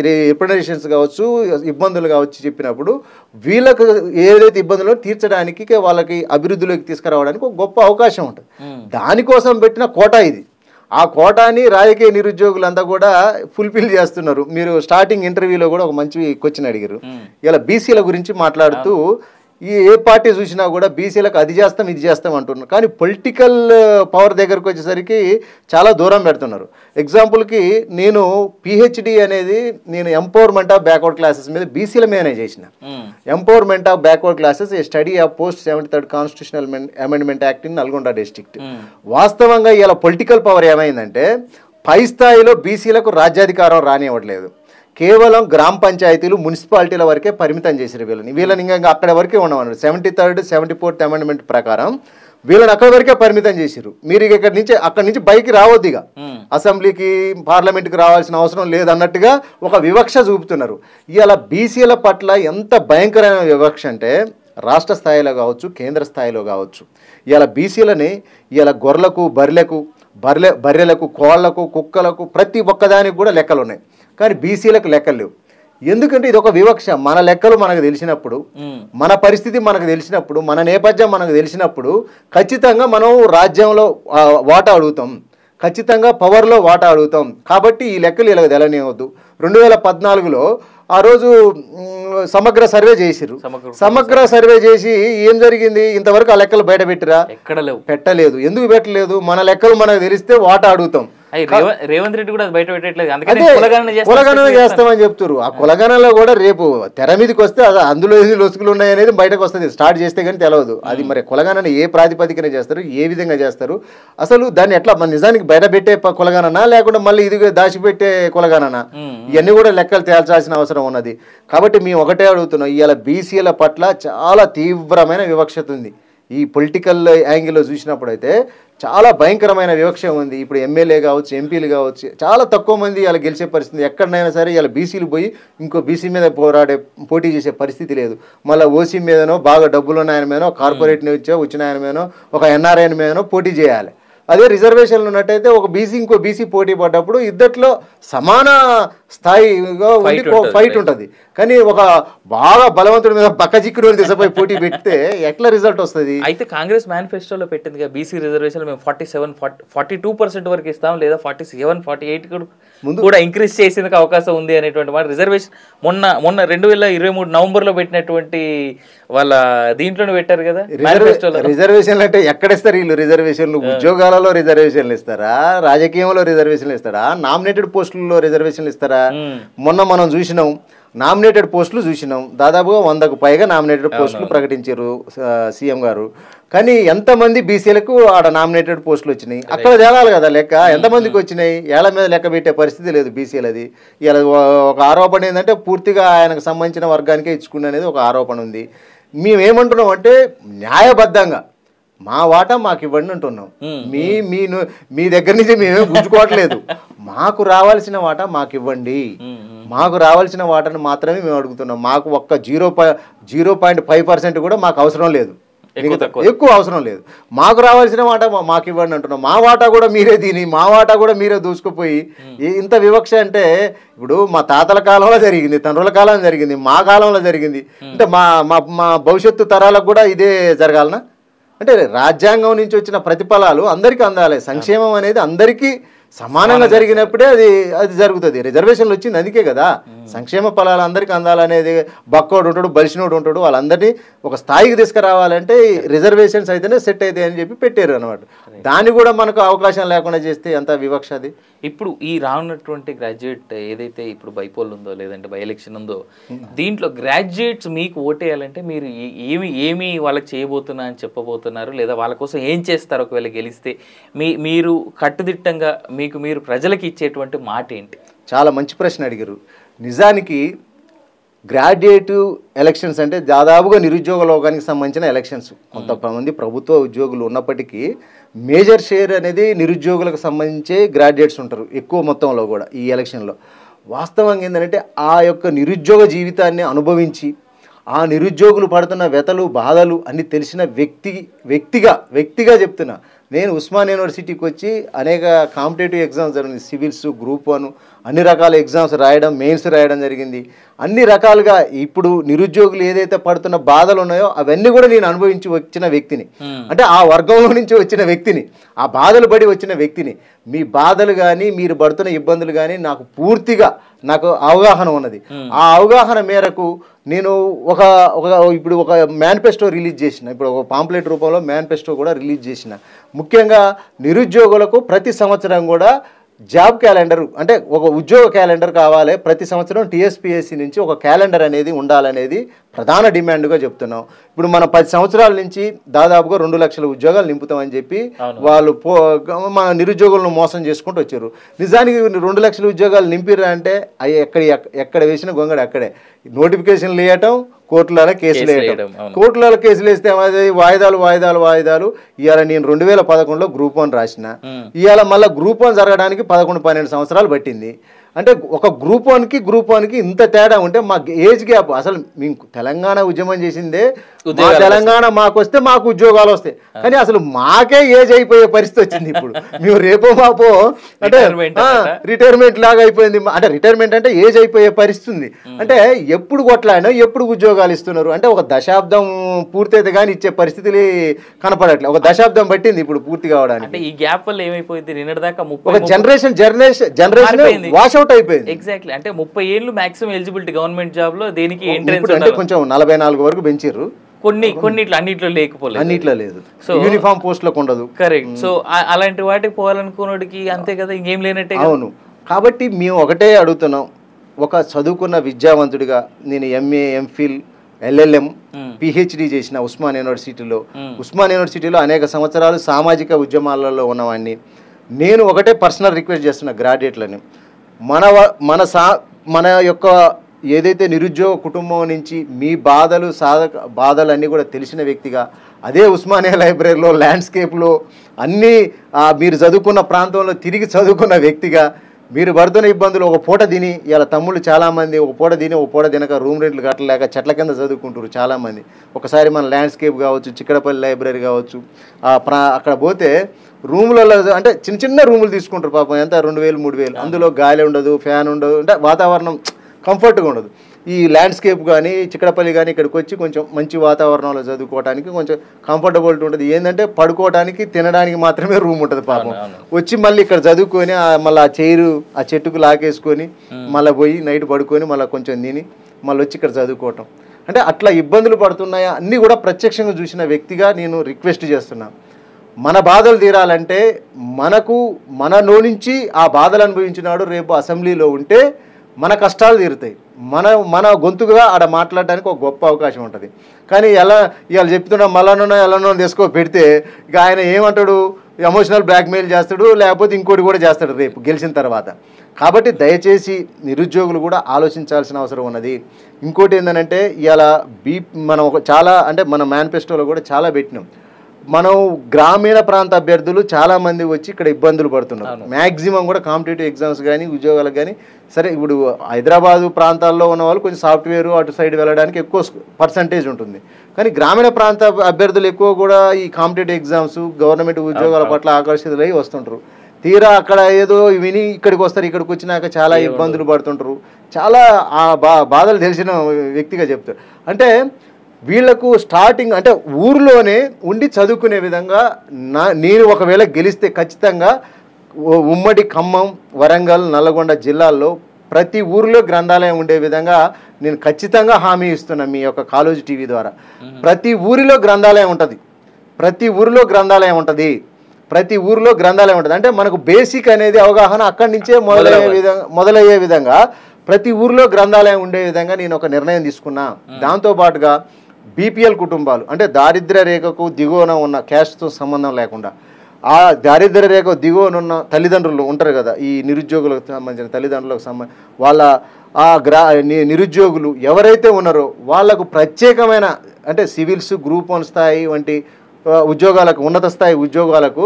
రిప్రజెంటేషన్స్ కావచ్చు, ఇబ్బందులు కావచ్చు చెప్పినప్పుడు వీళ్ళకు ఏదైతే ఇబ్బందులు తీర్చడానికి, వాళ్ళకి అభివృద్ధిలోకి తీసుకురావడానికి ఒక గొప్ప అవకాశం ఉంటుంది. దానికోసం పెట్టిన కోటా ఇది. ఆ కోటాని రాజకీయ నిరుద్యోగులంతా కూడా ఫుల్ఫిల్ చేస్తున్నారు. మీరు స్టార్టింగ్ ఇంటర్వ్యూలో కూడా ఒక మంచి క్వశ్చన్ అడిగారు. ఇలా బీసీల గురించి మాట్లాడుతూ ఏ పార్టీ చూసినా కూడా బీసీలకు అది చేస్తాం ఇది చేస్తాం అంటున్నారు, కానీ పొలిటికల్ పవర్ దగ్గరకు వచ్చేసరికి చాలా దూరం పెడుతున్నారు. ఎగ్జాంపుల్కి నేను పిహెచ్డి అనేది నేను ఎంపవర్మెంట్ ఆఫ్ బ్యాక్వర్డ్ క్లాసెస్ మీద బీసీల మీదనే చేసిన. Empowerment of backward classes A study of post 73rd constitutional amendment act in Nalgonda district. వాస్తవంగా ఇలా పొలిటికల్ పవర్ ఏమైందంటే పై స్థాయిలో బీసీలకు రాజ్యాధికారం రానివ్వట్లేదు. కేవలం గ్రామ పంచాయతీలు, మున్సిపాలిటీల వరకే పరిమితం చేశారు వీళ్ళని ఇంకా అక్కడ వరకే ఉండమన్నారు. 73rd 74th అమెండ్మెంట్ ప్రకారం వీళ్ళని అక్కడి వరకే పరిమితం చేశారు. మీరు అక్కడి నుంచి బయటికి రావద్దు, ఇక అసెంబ్లీకి పార్లమెంట్కి రావాల్సిన అవసరం లేదన్నట్టుగా ఒక వివక్ష చూపుతున్నారు. ఇవాళ బీసీల పట్ల ఎంత భయంకరమైన వివక్ష అంటే రాష్ట్ర స్థాయిలో కావచ్చు, కేంద్ర స్థాయిలో కావచ్చు, ఇవాళ బీసీలని ఇవాళ గొర్రెలకు, బర్రెలకు, కోళ్లకు, కుక్కలకు ప్రతి ఒక్కదానికి కూడా లెక్కలు ఉన్నాయి, కానీ బీసీలకు లెక్కలు లేవు. ఎందుకంటే ఇది ఒక వివక్ష. మన లెక్కలు మనకు తెలిసినప్పుడు, మన పరిస్థితి మనకు తెలిసినప్పుడు, మన నేపథ్యం మనకు తెలిసినప్పుడు ఖచ్చితంగా మనం రాజ్యంలో వాటా అడుగుతాం, ఖచ్చితంగా పవర్లో వాటా అడుగుతాం. కాబట్టి ఈ లెక్కలు ఇలా తెలనివద్దు. 2014లో ఆ రోజు సమగ్ర సర్వే చేసిరు. సమగ్ర సర్వే చేసి ఏం జరిగింది? ఇంతవరకు ఆ లెక్కలు బయట పెట్టిరా? పెట్టలేదు. ఎందుకు పెట్టలేదు? మన లెక్కలు మనకు తెలిస్తే వాటా అడుగుతాం. రేవంత్ రెడ్డి కూడా బయట పెట్టట్లేదు, కులగణన చేస్తామని చెప్తారు. ఆ కులగణనలో కూడా రేపు తెర మీదకి వస్తే అందులో ఏది లొసుకులు ఉన్నాయనేది బయటకు వస్తుంది. స్టార్ట్ చేస్తే కానీ తెలియదు. అది మరి కులగణన ఏ ప్రాతిపదికన చేస్తారు, ఏ విధంగా చేస్తారు, అసలు దాన్ని ఎట్లా మన నిజానికి బయట పెట్టే కులగణన లేకుండా మళ్ళీ ఇది దాచిపెట్టే కులగణన, ఇవన్నీ కూడా లెక్కలు తేల్చాల్సిన అవసరం ఉన్నది. కాబట్టి మేము ఒకటే అడుగుతున్నాం, ఇవాళ బీసీల పట్ల చాలా తీవ్రమైన వివక్షత ఉంది. ఈ పొలిటికల్ యాంగిల్లో చూసినప్పుడైతే చాలా భయంకరమైన వివక్ష ఉంది. ఇప్పుడు ఎమ్మెల్యే కావచ్చు, ఎంపీలు కావచ్చు, చాలా తక్కువ మంది ఇలా గెలిచే పరిస్థితి. ఎక్కడైనా సరే ఇలా బీసీలు పోయి ఇంకో బీసీ మీద పోటీ చేసే పరిస్థితి లేదు. మళ్ళీ ఓసీ మీదనో, బాగా డబ్బులు ఉన్న ఆయన మీదనో, కార్పొరేట్ నుంచి వచ్చిన ఆయన మీదనో, ఒక ఎన్ఆర్ఐ మీదనో పోటీ చేయాలి. అదే రిజర్వేషన్లు ఉన్నట్టయితే ఒక బీసీ ఇంకో బీసీ పోటీ పడ్డప్పుడు ఇద్దట్లో సమాన స్థాయిగా ఫైట్ ఉంటుంది. కానీ ఒక బాగా బలవంతుడి మీద పక్క చిక్కుడు దిశపై పోటీ పెడితే ఎట్లా రిజల్ట్ వస్తుంది? అయితే కాంగ్రెస్ మేనిఫెస్టోలో పెట్టింది బీసీ రిజర్వేషన్ మేము 42% వరకు ఇస్తాం, లేదా 47-48 కూడా ఇంక్రీజ్ చేసేందుకు అవకాశం ఉంది అనేటువంటి మాట రిజర్వేషన్ మొన్న 2023 నవంబర్లో పెట్టినటువంటి వాళ్ళ దీంట్లోనే పెట్టారు కదా మేనిఫెస్టోలో. రిజర్వేషన్లు అంటే ఎక్కడిస్తారు వీళ్ళు? రిజర్వేషన్లు ఉద్యోగాలలో రిజర్వేషన్లు ఇస్తారా? రాజకీయంలో రిజర్వేషన్లు ఇస్తారా? నామినేటెడ్ పోస్టులలో రిజర్వేషన్లు ఇస్తారా? మొన్న మనం చూసినాం నామినేటెడ్ పోస్టులు చూసినాం, దాదాపుగా 100కు పైగా నామినేటెడ్ పోస్టులు ప్రకటించారు సీఎం గారు. కానీ ఎంతమంది బీసీలకు ఆడ నామినేటెడ్ పోస్టులు వచ్చినాయి అక్కడ తేలాలి కదా లెక్క, ఎంతమందికి వచ్చినాయి ఏళ్ల మీద లెక్క పెట్టే పరిస్థితి లేదు బీసీలది. ఇలా ఒక ఆరోపణ ఏంటంటే పూర్తిగా ఆయనకు సంబంధించిన వర్గానికే ఇచ్చుకునే అనేది ఒక ఆరోపణ ఉంది. మేమేమంటున్నాం అంటే న్యాయబద్ధంగా మా వాటా మాకు ఇవ్వండి అంటున్నాం. మీ దగ్గర నుంచి మేమేం గుంజుకోవట్లేదు. మాకు రావాల్సిన వాటా మాకు ఇవ్వండి, మాకు రావాల్సిన వాటాను మాత్రమే మేము అడుగుతున్నాం. మాకు ఒక్క 0.5% కూడా మాకు అవసరం లేదు, ఎక్కువ అవసరం లేదు. మాకు రావాల్సిన వాటా మాకు ఇవ్వండి అంటున్నాం. మా వాటా కూడా మీరే తిని మా వాటా కూడా మీరే దూసుకుపోయి ఇంత వివక్ష అంటే ఇప్పుడు మా తాతల కాలంలో జరిగింది, తండ్రుల కాలంలో జరిగింది, మా కాలంలో జరిగింది. అంటే మా భవిష్యత్తు తరాలకు కూడా ఇదే జరగాలనా? అంటే రాజ్యాంగం నుంచి వచ్చిన ప్రతిఫలాలు అందరికీ అందాలి. సంక్షేమం అనేది అందరికీ సమానంగా జరిగినప్పుడే అది జరుగుతుంది. రిజర్వేషన్లు వచ్చింది అందుకే కదా. సంక్షేమ ఫలాలు అందరికీ అందాలనేది, బక్కోడు ఉంటాడు బలిసినోడు ఉంటాడు, వాళ్ళందరినీ ఒక స్థాయికి తీసుకురావాలంటే రిజర్వేషన్స్ అయితేనే సెట్ అవుతాయి అని చెప్పి పెట్టారు అనమాట. దాన్ని కూడా మనకు అవకాశం లేకుండా చేస్తే ఎంత వివక్ష అది. ఇప్పుడు ఈ రానున్నటువంటి గ్రాడ్యుయేట్ ఏదైతే ఇప్పుడు బైపోల్ ఉందో లేదంటే బై ఎలక్షన్ ఉందో, దీంట్లో గ్రాడ్యుయేట్స్ మీకు ఓటేయాలంటే మీరు ఏమి వాళ్ళకి చేయబోతున్నా అని చెప్పబోతున్నారు, లేదా వాళ్ళ కోసం ఏం చేస్తారు ఒకవేళ గెలిస్తే? మీరు కట్టుదిట్టంగా మీరు ప్రజలకు ఇచ్చేటువంటి మాట ఏంటి? చాలా మంచి ప్రశ్న అడిగారు. నిజానికి గ్రాడ్యుయేట్ ఎలక్షన్స్ అంటే దాదాపుగా నిరుద్యోగ లోకానికి సంబంధించిన ఎలక్షన్స్. కొంతమంది ప్రభుత్వ ఉద్యోగులు ఉన్నప్పటికీ మేజర్ షేర్ అనేది నిరుద్యోగులకు సంబంధించే గ్రాడ్యుయేట్స్ ఉంటారు ఎక్కువ మొత్తంలో కూడా ఈ ఎలక్షన్లో. వాస్తవంగా ఏంటంటే ఆ యొక్క నిరుద్యోగ జీవితాన్ని అనుభవించి ఆ నిరుద్యోగులు పడుతున్న వ్యతలు బాధలు అన్ని తెలిసిన వ్యక్తిగా చెప్తున్నా. నేను ఉస్మాన్ యూనివర్సిటీకి వచ్చి అనేక కాంపిటేటివ్ ఎగ్జామ్స్ జరిగింది, సివిల్స్, గ్రూప్ 1 అన్ని రకాల ఎగ్జామ్స్ రాయడం, మెయిన్స్ రాయడం జరిగింది. అన్ని రకాలుగా ఇప్పుడు నిరుద్యోగులు ఏదైతే పడుతున్న బాధలు ఉన్నాయో అవన్నీ కూడా నేను అనుభవించి వచ్చిన వ్యక్తిని. అంటే ఆ వర్గంలో నుంచి వచ్చిన వ్యక్తిని, ఆ బాధలు పడి వచ్చిన వ్యక్తిని. మీ బాధలు కానీ మీరు పడుతున్న ఇబ్బందులు కానీ నాకు అవగాహన ఉన్నది. ఆ అవగాహన మేరకు నేను ఇప్పుడు ఒక మేనిఫెస్టో రిలీజ్ చేసిన, ఇప్పుడు ఒక పాంప్లెట్ రూపంలో మేనిఫెస్టో కూడా రిలీజ్ చేసిన. ముఖ్యంగా నిరుద్యోగులకు ప్రతి సంవత్సరం కూడా జాబ్ క్యాలెండర్ అంటే ఒక ఉద్యోగ క్యాలెండర్ కావాలి. ప్రతి సంవత్సరం టీఎస్పీఎస్సీ నుంచి ఒక క్యాలెండర్ అనేది ఉండాలనేది ప్రధాన డిమాండ్గా చెప్తున్నాం. ఇప్పుడు మన 10 సంవత్సరాల నుంచి దాదాపుగా 2 లక్షల ఉద్యోగాలు నింపుతామని చెప్పి వాళ్ళు మన నిరుద్యోగులను మోసం చేసుకుంటూ వచ్చారు. నిజానికి 2 లక్షల ఉద్యోగాలు నింపిర్రా అంటే అవి ఎక్కడ వేసిన గొంగడి అక్కడే. నోటిఫికేషన్లు వేయటం, కోర్టులలో కేసులు వేయటం. కోర్టులలో కేసులు వేస్తే వాయిదాలు. ఇవాళ నేను 2011లో గ్రూప్ 1 రాసిన, ఇవాళ మళ్ళీ గ్రూప్ 1 జరగడానికి 11-12 సంవత్సరాలు పట్టింది. అంటే ఒక గ్రూప్ 1కి ఇంత తేడా ఉంటే మా ఏజ్ గ్యాప్. అసలు మేము తెలంగాణ ఉద్యమం చేసిందే తెలంగాణ మాకు వస్తే మాకు ఉద్యోగాలు వస్తాయి, కానీ అసలు మాకే ఏజ్ అయిపోయే పరిస్థితి వచ్చింది. ఇప్పుడు మేము రేపో మాపో అంటే రిటైర్మెంట్ లాగా అయిపోయింది. అంటే రిటైర్మెంట్ అంటే ఏజ్ అయిపోయే పరిస్థితి ఉంది. అంటే ఎప్పుడు కొట్లాడినా ఎప్పుడు ఉద్యోగాలు ఇస్తున్నారు అంటే ఒక దశాబ్దం పూర్తయితే కానీ ఇచ్చే పరిస్థితులు కనపడట్లేదు. ఒక దశాబ్దం పట్టింది ఇప్పుడు పూర్తి కావడానికి. ఈ గ్యాప్ వల్ల ఏమైపోయింది, నిన్నటిదాకా ఒక జనరేషన్ వాష్ అవుట్ అయిపోయింది. ఎగ్జాక్ట్లీ. అంటే 30 ఏళ్ళు మాక్సిమం ఎలిజిబిలిటీ గవర్నమెంట్ జాబ్ లో దేనికి ఎంట్రన్స్ అంటే కొంచెం 44 వరకు పెంచారు. అన్నిట్లో లేకపోలేదు, అన్నిట్లో లేదు. సో యూనిఫామ్ పోస్టులకు ఉండదు. కరెక్ట్. సో అలాంటి వాటికి పోవాలనుకున్నోడికి అంతే కదా, ఇంకేం లేనట్టే. అవును. కాబట్టి మేము ఒకటే అడుగుతున్నాం, ఒక చదువుకున్న విద్యావంతుడిగా నేను ఎంఏ, ఎంఫిల్, LLM, PhD చేసిన ఉస్మాన్ యూనివర్సిటీలో అనేక సంవత్సరాలు సామాజిక ఉద్యమాలలో ఉన్నవాడిని. నేను ఒకటే పర్సనల్ రిక్వెస్ట్ చేస్తున్నా గ్రాడ్యుయేట్లని, మన యొక్క ఏదైతే నిరుద్యోగ కుటుంబం నుంచి మీ బాధలన్నీ కూడా తెలిసిన వ్యక్తిగా, అదే ఉస్మానియా లైబ్రరీలో ల్యాండ్స్కేప్లో అన్నీ మీరు చదువుకున్న ప్రాంతంలో తిరిగి చదువుకున్న వ్యక్తిగా, మీరు పడుతున్న ఇబ్బందులు ఒక పూట తిని ఇలా తమ్ముళ్ళు చాలామంది ఒక పూట తినక రూమ్ రెంట్లు కట్టలేక చెట్ల కింద చదువుకుంటారు చాలామంది. ఒకసారి మన ల్యాండ్స్కేప్ కావచ్చు, చిక్కడపల్లి లైబ్రరీ కావచ్చు, అక్కడ పోతే రూములలో అంటే చిన్న రూములు తీసుకుంటారు పాపం. ఎంత 2000-3000. అందులో గాలి ఉండదు, ఫ్యాన్ ఉండదు, అంటే వాతావరణం కంఫర్ట్గా ఉండదు. ఈ ల్యాండ్స్కేప్ కానీ చిక్కడపల్లి కానీ ఇక్కడికి వచ్చి కొంచెం మంచి వాతావరణంలో చదువుకోవడానికి కొంచెం కంఫర్టబిలిటీ ఉంటుంది. ఏంటంటే పడుకోవడానికి తినడానికి మాత్రమే రూమ్ ఉంటుంది పాపం. వచ్చి మళ్ళీ ఇక్కడ చదువుకొని మళ్ళీ ఆ చైరు ఆ చెట్టుకు లాకేసుకొని మళ్ళీ పోయి నైట్ పడుకొని మళ్ళీ కొంచెం తిని మళ్ళీ వచ్చి ఇక్కడ చదువుకోవటం. అంటే అట్లా ఇబ్బందులు పడుతున్నాయా అన్నీ కూడా ప్రత్యక్షంగా చూసిన వ్యక్తిగా నేను రిక్వెస్ట్ చేస్తున్నాను. మన బాధలు తీరాలంటే మనలో నుంచి ఆ బాధలు అనుభవించినాడు రేపు అసెంబ్లీలో ఉంటే మన కష్టాలు తీరుతాయి. మన గొంతుగా ఆడ మాట్లాడడానికి ఒక గొప్ప అవకాశం ఉంటుంది. కానీ ఇవాళ చెప్తున్నా మళ్ళానో ఎలానో తీసుకో పెడితే ఇక ఆయన ఏమంటాడు, ఎమోషనల్ బ్లాక్మెయిల్ చేస్తాడు, లేకపోతే ఇంకోటి కూడా చేస్తాడు రేపు గెలిచిన తర్వాత. కాబట్టి దయచేసి నిరుద్యోగులు కూడా ఆలోచించాల్సిన అవసరం ఉన్నది. ఇంకోటి ఏంటంటే ఇవాళ మనం చాలా అంటే మన మేనిఫెస్టోలో కూడా చాలా పెట్టినాం. మనం గ్రామీణ ప్రాంత అభ్యర్థులు చాలామంది వచ్చి ఇక్కడ ఇబ్బందులు పడుతున్నారు. మ్యాక్సిమం కూడా కాంపిటేటివ్ ఎగ్జామ్స్ కానీ ఉద్యోగాలకు కానీ సరే ఇప్పుడు హైదరాబాదు ప్రాంతాల్లో ఉన్న వాళ్ళు కొంచెం సాఫ్ట్వేర్ అటు సైడ్ వెళ్ళడానికి ఎక్కువ పర్సంటేజ్ ఉంటుంది. కానీ గ్రామీణ ప్రాంత అభ్యర్థులు ఎక్కువ కూడా ఈ కాంపిటేటివ్ ఎగ్జామ్స్ గవర్నమెంట్ ఉద్యోగాల పట్ల ఆకర్షితులై వస్తుంటారు. తీరా అక్కడ ఏదో విని ఇక్కడికి వస్తారు, ఇక్కడికి వచ్చినాక చాలా ఇబ్బందులు పడుతుంటారు. చాలా బాధలు తెలిసిన వ్యక్తిగా చెప్తారు. అంటే వీళ్లకు స్టార్టింగ్ అంటే ఊరిలోనే ఉండి చదువుకునే విధంగా నేను ఒకవేళ గెలిస్తే ఖచ్చితంగా ఉమ్మడి ఖమ్మం, వరంగల్, నల్లగొండ జిల్లాల్లో ప్రతి ఊరిలో గ్రంథాలయం ఉండే విధంగా నేను ఖచ్చితంగా హామీ ఇస్తున్నా మీ యొక్క కాలేజీ టీవీ ద్వారా. ప్రతి ఊరిలో గ్రంథాలయం ఉంటుంది, ప్రతి ఊరిలో గ్రంథాలయం ఉంటుంది, ప్రతి ఊరిలో గ్రంథాలయం ఉంటుంది. అంటే మనకు బేసిక్ అనేది అవగాహన అక్కడి నుంచే మొదలయ్యే విధంగా ప్రతి ఊరిలో గ్రంథాలయం ఉండే విధంగా నేను ఒక నిర్ణయం తీసుకున్నా. దాంతోపాటుగా బీపీఎల్ కుటుంబాలు అంటే దారిద్ర్య రేఖకు దిగువన ఉన్న క్యాస్ట్తో సంబంధం లేకుండా ఆ దారిద్ర్య రేఖ దిగువనున్న తల్లిదండ్రులు ఉంటారు కదా, ఈ నిరుద్యోగులకు సంబంధించిన తల్లిదండ్రులకు వాళ్ళ నిరుద్యోగులు ఎవరైతే ఉన్నారో వాళ్లకు ప్రత్యేకమైన అంటే సివిల్స్, గ్రూప్ 1 స్థాయి వంటి ఉద్యోగాలకు, ఉన్నత స్థాయి ఉద్యోగాలకు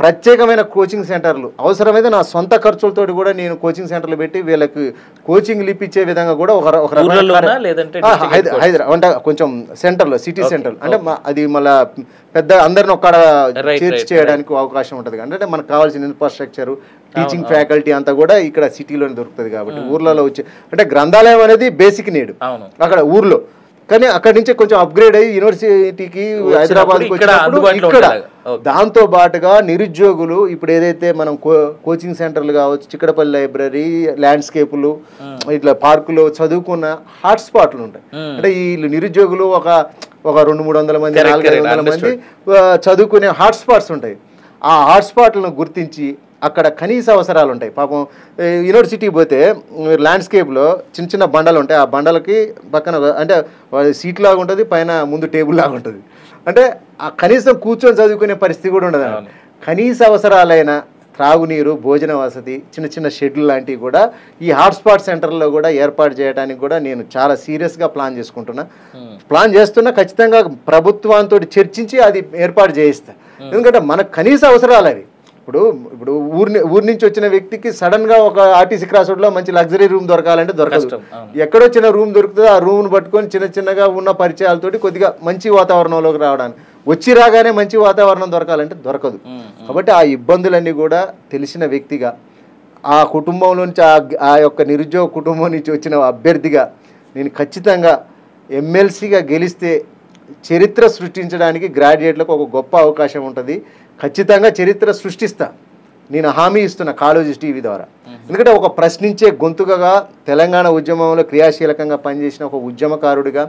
ప్రత్యేకమైన కోచింగ్ సెంటర్లు అవసరమైతే నా సొంత ఖర్చులతో కూడా నేను కోచింగ్ సెంటర్లు పెట్టి వీళ్ళకి కోచింగ్లు ఇప్పించే విధంగా కూడా ఒక హైదరాబాద్ అంటే కొంచెం సెంటర్లో సిటీ సెంటర్ అంటే అది మళ్ళీ పెద్ద అందరిని ఒక్కడ చేర్చి చేయడానికి అవకాశం ఉంటుంది. అంటే మనకు కావాల్సిన ఇన్ఫ్రాస్ట్రక్చర్, టీచింగ్ ఫ్యాకల్టీ అంతా కూడా ఇక్కడ సిటీలోనే దొరుకుతుంది. కాబట్టి ఊర్లలో వచ్చి అంటే గ్రంథాలయం అనేది బేసిక్ నీడ్ అక్కడ ఊర్లో. కానీ అక్కడి నుంచి కొంచెం అప్గ్రేడ్ అయ్యి యూనివర్సిటీకి హైదరాబాద్కి వచ్చినప్పుడు ఇక్కడ దాంతో పాటుగా నిరుద్యోగులు ఇప్పుడు ఏదైతే మనం కోచింగ్ సెంటర్లు కావచ్చు, చిక్కడపల్లి లైబ్రరీ, ల్యాండ్స్కేపులు, ఇట్లా పార్కులు చదువుకున్న హాట్స్పాట్లు ఉంటాయి. అంటే ఈ నిరుద్యోగులు ఒక 200-300 మంది, 400-500 మంది చదువుకునే హాట్స్పాట్స్ ఉంటాయి. ఆ హాట్స్పాట్లను గుర్తించి అక్కడ కనీస అవసరాలు ఉంటాయి. పాపం యూనివర్సిటీ పోతే ల్యాండ్స్కేప్లో చిన్న చిన్న బండలు ఉంటాయి, ఆ బండలకి పక్కన అంటే సీట్ లాగా ఉంటుంది, పైన ముందు టేబుల్ లాగా ఉంటుంది. అంటే ఆ కనీసం కూర్చొని చదువుకునే పరిస్థితి కూడా ఉండదు. కనీస అవసరాలైన త్రాగునీరు, భోజన వసతి, చిన్న చిన్న షెడ్యూల్ లాంటివి కూడా ఈ హాట్స్పాట్ సెంటర్లో కూడా ఏర్పాటు చేయడానికి కూడా నేను చాలా సీరియస్గా ప్లాన్ చేస్తున్నా. ఖచ్చితంగా ప్రభుత్వంతో చర్చించి అది ఏర్పాటు చేయిస్తా. ఎందుకంటే మనకు కనీస అవసరాలు అవి. ఇప్పుడు ఊరి నుంచి వచ్చిన వ్యక్తికి సడన్ గా ఒక ఆర్టీసీ క్రాస్ రోడ్ లో మంచి లగ్జరీ రూమ్ దొరకాలంటే దొరకదు. ఎక్కడో చిన్న రూమ్ దొరుకుతుంది, ఆ రూమ్ పట్టుకొని చిన్నగా ఉన్న పరిచయాలతోటి కొద్దిగా మంచి వాతావరణంలోకి రావడానికి, వచ్చి రాగానే మంచి వాతావరణం దొరకాలంటే దొరకదు. కాబట్టి ఆ ఇబ్బందులన్నీ కూడా తెలిసిన వ్యక్తిగా, ఆ కుటుంబంలో నుంచి ఆ యొక్క నిరుద్యోగ కుటుంబం నుంచి వచ్చిన అభ్యర్థిగా నేను ఖచ్చితంగా ఎమ్మెల్సీగా గెలిస్తే చరిత్ర సృష్టించడానికి గ్రాడ్యుయేట్లకు ఒక గొప్ప అవకాశం ఉంటుంది. ఖచ్చితంగా చరిత్ర సృష్టిస్తా, నేను హామీ ఇస్తున్న కాలేజీ టీవీ ద్వారా. ఎందుకంటే ఒక ప్రశ్నించే గొంతుకగా, తెలంగాణ ఉద్యమంలో క్రియాశీలకంగా పనిచేసిన ఒక ఉద్యమకారుడిగా,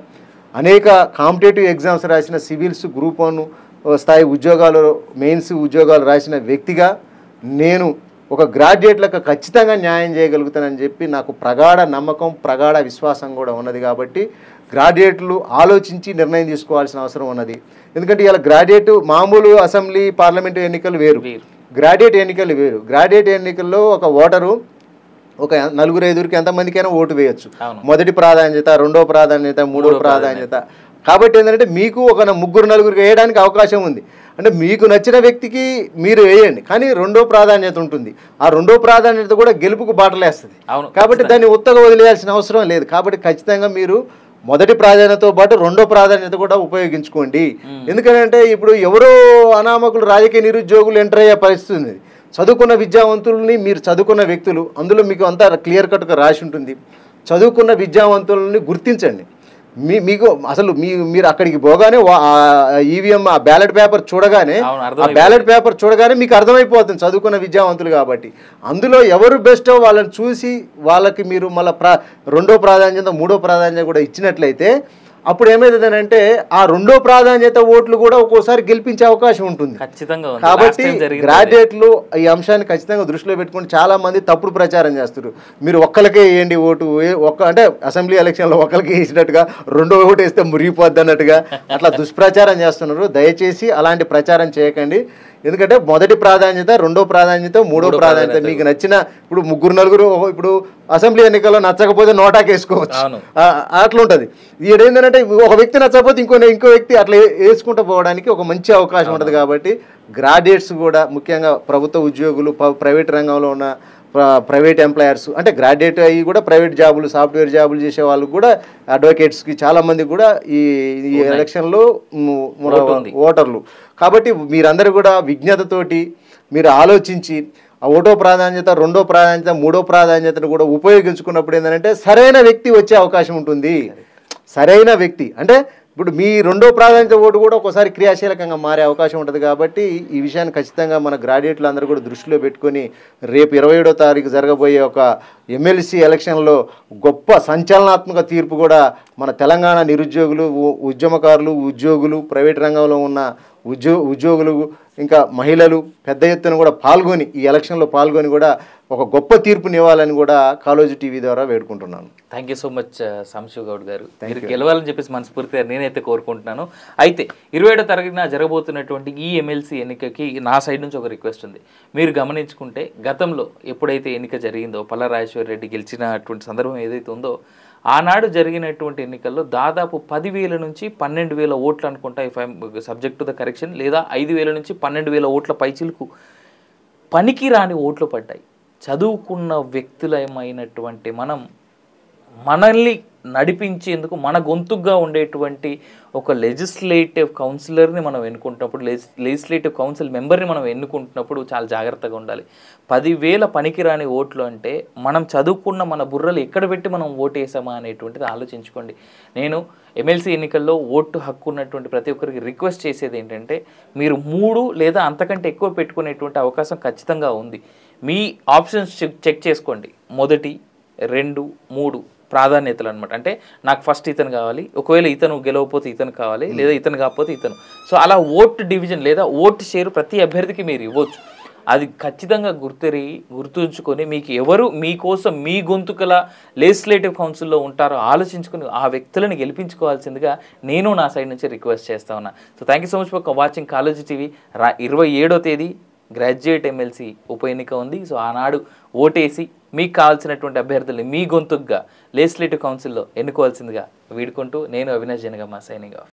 అనేక కాంపిటేటివ్ ఎగ్జామ్స్ రాసిన సివిల్స్, గ్రూప్ 1 స్థాయి ఉద్యోగాలు, మెయిన్స్ ఉద్యోగాలు రాసిన వ్యక్తిగా నేను ఒక గ్రాడ్యుయేట్లకు ఖచ్చితంగా న్యాయం చేయగలుగుతానని చెప్పి నాకు ప్రగాఢ నమ్మకం, ప్రగాఢ విశ్వాసం కూడా ఉన్నది. కాబట్టి గ్రాడ్యుయేట్లు ఆలోచించి నిర్ణయం తీసుకోవాల్సిన అవసరం ఉన్నది. ఎందుకంటే ఇలా గ్రాడ్యుయేట్ మామూలు అసెంబ్లీ, పార్లమెంటు ఎన్నికలు వేరు, గ్రాడ్యుయేట్ ఎన్నికలు వేరు. గ్రాడ్యుయేట్ ఎన్నికల్లో ఒక ఓటరు ఒక 4-5 ఎంతమందికైనా ఓటు వేయచ్చు. మొదటి ప్రాధాన్యత, రెండో ప్రాధాన్యత, మూడో ప్రాధాన్యత. కాబట్టి ఏంటంటే మీకు ఒక 3-4 వేయడానికి అవకాశం ఉంది. అంటే మీకు నచ్చిన వ్యక్తికి మీరు వేయండి, కానీ రెండో ప్రాధాన్యత ఉంటుంది. ఆ రెండో ప్రాధాన్యత కూడా గెలుపుకు బాటలేస్తుంది. కాబట్టి దాన్ని ఉత్తగా వదిలేయాల్సిన అవసరం లేదు. కాబట్టి ఖచ్చితంగా మీరు మొదటి ప్రాధాన్యతతో పాటు రెండో ప్రాధాన్యత కూడా ఉపయోగించుకోండి. ఎందుకంటే ఇప్పుడు ఎవరో అనామకులు రాజకీయ నిరుద్యోగులు ఎంటర్ అయ్యే పరిస్థితి ఉంది. చదువుకున్న విద్యావంతుల్ని, మీరు చదువుకున్న వ్యక్తులు, అందులో మీకు అంతా క్లియర్ కట్గా రాసి ఉంటుంది. చదువుకున్న విద్యావంతులని గుర్తించండి. మీకు అసలు మీరు అక్కడికి పోగానే ఈవీఎం ఆ బ్యాలెట్ పేపర్ చూడగానే మీకు అర్థమైపోతుంది చదువుకున్న విద్యావంతులు కాబట్టి. అందులో ఎవరు బెస్టో వాళ్ళని చూసి వాళ్ళకి మీరు మళ్ళీ రెండో ప్రాధాన్యత, మూడో ప్రాధాన్యత కూడా ఇచ్చినట్లయితే అప్పుడు ఏమైతుందని అంటే ఆ రెండో ప్రాధాన్యత ఓట్లు కూడా ఒక్కోసారి గెలిపించే అవకాశం ఉంటుంది. ఖచ్చితంగా ఉంది. కాబట్టి Last time జరిగింది గ్రాడ్యుయేట్లు ఈ అంశాన్ని ఖచ్చితంగా దృష్టిలో పెట్టుకుని చాలా మంది తప్పుడు ప్రచారం చేస్తారు. మీరు ఒక్కరికే వేయండి ఓటు, అంటే అసెంబ్లీ ఎలక్షన్లో ఒక్కరికి వేసినట్టుగా రెండో ఓటు వేస్తే మురిగిపోద్ది అన్నట్టుగా అట్లా దుష్ప్రచారం చేస్తున్నారు. దయచేసి అలాంటి ప్రచారం చేయకండి. ఎందుకంటే మొదటి ప్రాధాన్యత, రెండో ప్రాధాన్యత, మూడో ప్రాధాన్యత మీకు నచ్చిన ఇప్పుడు ముగ్గురు నలుగురు ఇప్పుడు అసెంబ్లీ ఎన్నికల్లో నచ్చకపోతే నోటాకి వేసుకోవచ్చు, అట్లా ఉంటుంది. ఇది ఏంటంటే ఒక వ్యక్తి నచ్చకపోతే ఇంకో వ్యక్తి అట్లా వేసుకుంటూ పోవడానికి ఒక మంచి అవకాశం ఉంటుంది. కాబట్టి గ్రాడ్యుయేట్స్ కూడా ముఖ్యంగా ప్రభుత్వ ఉద్యోగులు, ప్రైవేట్ రంగంలో ఉన్న ప్రైవేట్ ఎంప్లాయర్స్, అంటే గ్రాడ్యుయేట్ అయ్యి కూడా ప్రైవేట్ జాబులు, సాఫ్ట్వేర్ జాబులు చేసే వాళ్ళకు కూడా, అడ్వకేట్స్కి చాలామంది కూడా ఈ ఎలక్షన్లో ఓటర్లు. కాబట్టి మీరందరూ కూడా విజ్ఞతతోటి మీరు ఆలోచించి ఆ ఒకటో ప్రాధాన్యత, రెండో ప్రాధాన్యత, మూడో ప్రాధాన్యతను కూడా ఉపయోగించుకున్నప్పుడు ఏంటంటే సరైన వ్యక్తి వచ్చే అవకాశం ఉంటుంది. సరైన వ్యక్తి అంటే ఇప్పుడు మీ రెండో ప్రాధాన్యత ఓటు కూడా ఒకసారి క్రియాశీలకంగా మారే అవకాశం ఉంటుంది. కాబట్టి ఈ విషయాన్ని ఖచ్చితంగా మన గ్రాడ్యుయేట్లు అందరూ కూడా దృష్టిలో పెట్టుకొని రేపు 27వ తారీఖు జరగబోయే ఒక ఎమ్మెల్సీ ఎలక్షన్లో గొప్ప సంచలనాత్మక తీర్పు కూడా మన తెలంగాణ నిరుద్యోగులు, ఉద్యమకారులు, ఉద్యోగులు, ప్రైవేట్ రంగంలో ఉన్న ఉద్యోగులు, ఇంకా మహిళలు పెద్ద ఎత్తున కూడా పాల్గొని ఈ ఎలక్షన్లో పాల్గొని కూడా ఒక గొప్ప తీర్పునివ్వాలని కూడా కాలేజీ టీవీ ద్వారా వేడుకుంటున్నాను. Thank you so much Sambashiv Goud garu. మీరు గెలవాలని చెప్పేసి మనస్ఫూర్తిగా నేనైతే కోరుకుంటున్నాను. అయితే 27వ తారీఖున జరగబోతున్నటువంటి ఈ ఎమ్మెల్సీ ఎన్నికకి నా సైడ్ నుంచి ఒక రిక్వెస్ట్ ఉంది. మీరు గమనించుకుంటే గతంలో ఎప్పుడైతే ఎన్నిక జరిగిందో, పల్లా రాజేశ్వర రెడ్డి గెలిచినటువంటి సందర్భం ఏదైతే ఉందో, ఆనాడు జరిగినటువంటి ఎన్నికల్లో దాదాపు 10,000 నుంచి 12,000 ఓట్లు అనుకుంటా, if I'm subject to the correction, లేదా 5,000 నుంచి 12,000 ఓట్ల పైచిలకు పనికి రాని ఓట్లు పడ్డాయి. చదువుకున్న వ్యక్తులమైనటువంటి మనల్ని నడిపించేందుకు మన గొంతుగా ఉండేటువంటి ఒక లెజిస్లేటివ్ కౌన్సిలర్ని మనం ఎన్నుకుంటున్నప్పుడు, లెజిస్లేటివ్ కౌన్సిల్ మెంబర్ని మనం ఎన్నుకుంటున్నప్పుడు చాలా జాగ్రత్తగా ఉండాలి. 10,000 పనికిరాని ఓట్లు అంటే మనం చదువుకున్న మన బుర్రలు ఎక్కడ పెట్టి మనం ఓటు వేసామా అనేటువంటిది ఆలోచించుకోండి. నేను ఎమ్మెల్సీ ఎన్నికల్లో ఓటు హక్కు ఉన్నటువంటి ప్రతి ఒక్కరికి రిక్వెస్ట్ చేసేది ఏంటంటే, మీరు 3 లేదా అంతకంటే ఎక్కువ పెట్టుకునేటువంటి అవకాశం ఖచ్చితంగా ఉంది. మీ ఆప్షన్స్ చెక్ చేసుకోండి. 1, 2, 3 ప్రాధాన్యతలు అనమాట. అంటే నాకు ఫస్ట్ ఇతను కావాలి, ఒకవేళ ఇతను గెలవకపోతే ఇతను కావాలి, లేదా ఇతను కాకపోతే ఇతను. సో అలా ఓటు డివిజన్ లేదా ఓటు షేర్ ప్రతి అభ్యర్థికి మీరు ఇవ్వచ్చు. అది ఖచ్చితంగా గుర్తుంచుకొని మీకు ఎవరు మీకోసం మీ గొంతుకల లెజిస్లేటివ్ కౌన్సిల్లో ఉంటారో ఆలోచించుకొని ఆ వ్యక్తులను గెలిపించుకోవాల్సిందిగా నేను నా సైడ్ నుంచి రిక్వెస్ట్ చేస్తా ఉన్నా. So thank you so much for watching Kaloji TV. 27వ తేదీ గ్రాడ్యుయేట్ ఎమ్మెల్సీ ఉప ఎన్నిక ఉంది. సో ఆనాడు ఓటేసి మీకు కావాల్సినటువంటి అభ్యర్థుల్ని మీ గొంతుగా లెజిస్లేటివ్ కౌన్సిల్లో ఎన్నుకోవాల్సిందిగా వీడుకుంటూ నేను అవినాష్ జనగామ సైనింగ్ ఆఫ్.